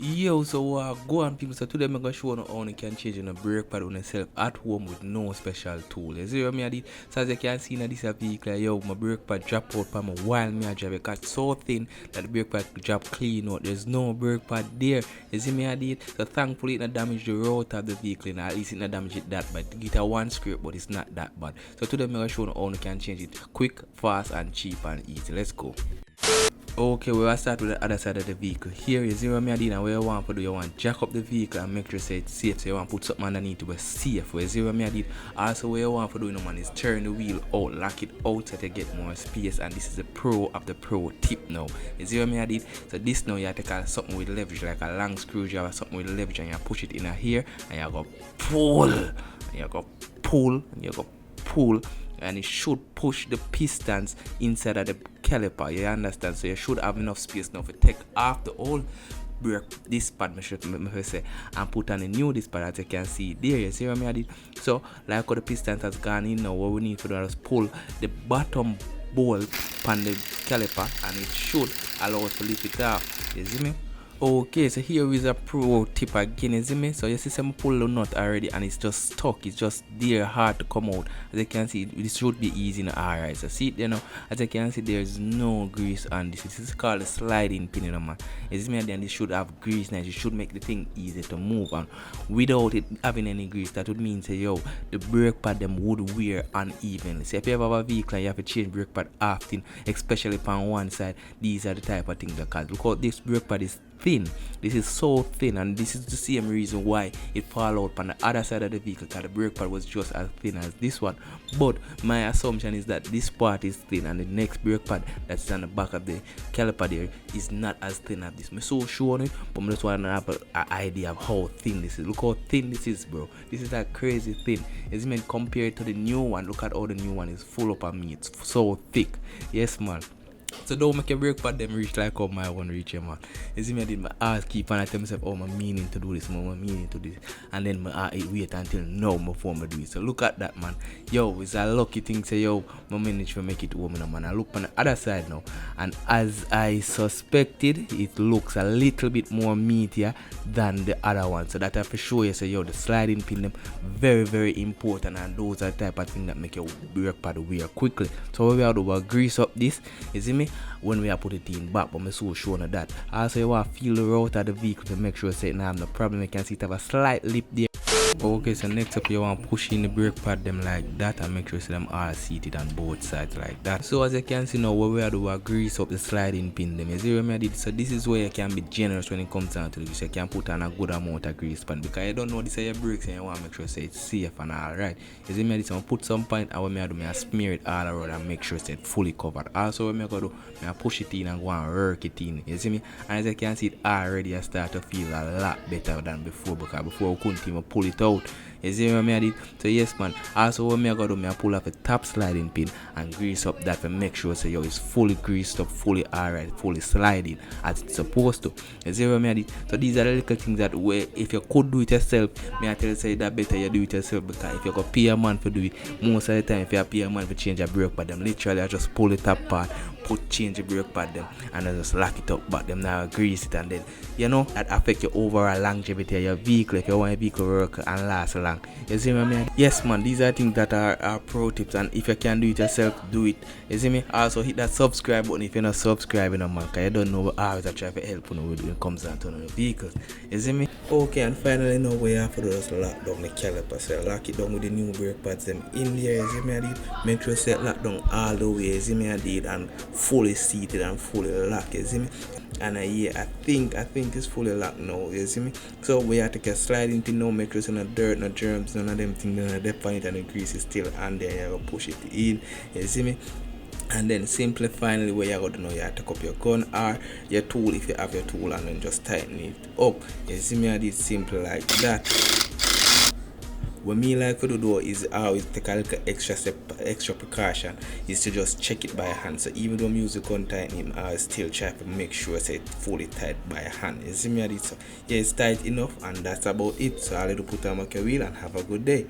Yo, so go on people, so today I'm gonna show you how you can change a brake pad on yourself at home with no special tool. You see what I did? So as you can see in this vehicle, yo, my brake pad drop out for me while me I drive. It got so thin that the brake pad drop clean out. There's no brake pad there. You see me I did? So thankfully it not damage the road of the vehicle, and at least it not damage it that bad. Get a one scrape, but it's not that bad. So today I'm gonna show you how you can change it quick, fast and cheap and easy. Let's go. Okay, we will start with the other side of the vehicle. Here you see what I did, and what you want to do, you want to jack up the vehicle and make sure it's safe. So you want to put something underneath to be safe. You see what I did. Also what you want to do, man, is turn the wheel out, lock it out so to get more space. And this is the pro of the pro tip now. You see what I did. So this now you have to take something with leverage, like a long screwdriver, something with leverage, and you push it in here, and you go pull, and you go pull, and you go pull. And it should push the pistons inside of the caliper, you understand? So you should have enough space now to take off the old brake disc pad, and put on a new disc pad, as you can see there. You see what I did? So like how the pistons has gone in now, what we need to do is pull the bottom bolt on the caliper, and it should allow us to lift it off. You see me? Okay, so here is a pro tip again, you see me? So you see some pull the nut already and it's just stuck, it's just there, hard to come out. As you can see, this should be easy now. Alright, so see it there now. As you can see, there's no grease on this. This is called a sliding pin, you know, man. You see me? Then this should have grease now. It should make the thing easy to move on. Without it having any grease, that would mean say, yo, the brake pad them would wear unevenly. So if you ever have a vehicle and you have to change brake pad often, especially on one side, these are the type of things that cause. Look how this brake pad is thin. This is so thin, and this is the same reason why it fall out on the other side of the vehicle, because the brake pad was just as thin as this one. But my assumption is that this part is thin and the next brake pad that's on the back of the caliper there is not as thin as this. I'm so sure on it, but I just want to have an idea of how thin this is. Look how thin this is, bro. This is like crazy thin. It's meant compared to the new one. Look at how the new one is full up of meat. It's so thick. Yes, man. So don't make your brake pad them reach like how my one reach, man. You see me, I did my ass keep on tell myself, oh, my meaning to do this, my meaning to do this. And then my wait until now before I do it. So look at that, man. Yo, it's a lucky thing, say, yo, my managed to make it home, man. I look on the other side now. And as I suspected, it looks a little bit more meatier than the other one. So that I have to show you, say, yo, the sliding pin them very, very important. And those are the type of things that make your brake pad wear quickly. So what we have to do, we'll grease up this, you see me? When we are put it in back, but I'm so sure of that. Also, you want to feel the route of the vehicle to make sure it's not have no problem. You can see it have a slight lip there. Okay, so next up you want to push in the brake pad them like that and make sure them are seated on both sides like that. So as you can see now, what we are doing, grease up the sliding pin them. You see what I did? So this is where you can be generous when it comes down to this. You can put on a good amount of grease pan because you don't know this are your brakes and you want to make sure it's safe and alright. You see me? So I put some point and what I do, I smear it all around and make sure it's fully covered. Also what I do, I push it in and go and work it in. You see me? And as you can see, it already I start to feel a lot better than before, because before I couldn't even pull it out. You see what I did? So yes, man. Also what I do, I pull off a top sliding pin and grease up that to make sure so yo it's fully greased up, fully alright, fully sliding as it's supposed to. You see what I did? So these are the little things that way if you could do it yourself, I tell you say that better you do it yourself, because if you could pay a man for do it, most of the time if you pay a man for change a brake pad them, literally I just pull the top part, change the brake pad them, and then just lock it up back them now, grease it, and then you know that affect your overall longevity of your vehicle if you want your vehicle work and last long. You see me, man? Yes, man, these are things that are pro tips, and if you can do it yourself, do it. You see me? Also hit that subscribe button if you're not subscribing, man, because you don't know what hours I try to help you when it comes down to the vehicles. You see me? Okay, and finally now we have to do is lock down the caliper. So lock it down with the new brake pads them in there. You see me? I did make sure it's locked down all the way. You see me? I did, and fully seated and fully locked. You see me? And yeah, I think it's fully locked now. You see me? So we have to take a sliding thing now, make sure it's no dirt, no germs, none of them things, none of depth on it, and the grease is still on there. You have to push it in. You see me? And then simply finally what you have to do now, you have to take up your gun or your tool if you have your tool, and then just tighten it up. You see me? I did simple like that. What me like to do is always take a little extra precaution is to just check it by hand. So even though music can't tighten him, I still try to make sure it's fully tight by hand. You see me? So yeah, it's tight enough, and that's about it. So I'll let you put on my wheel and have a good day.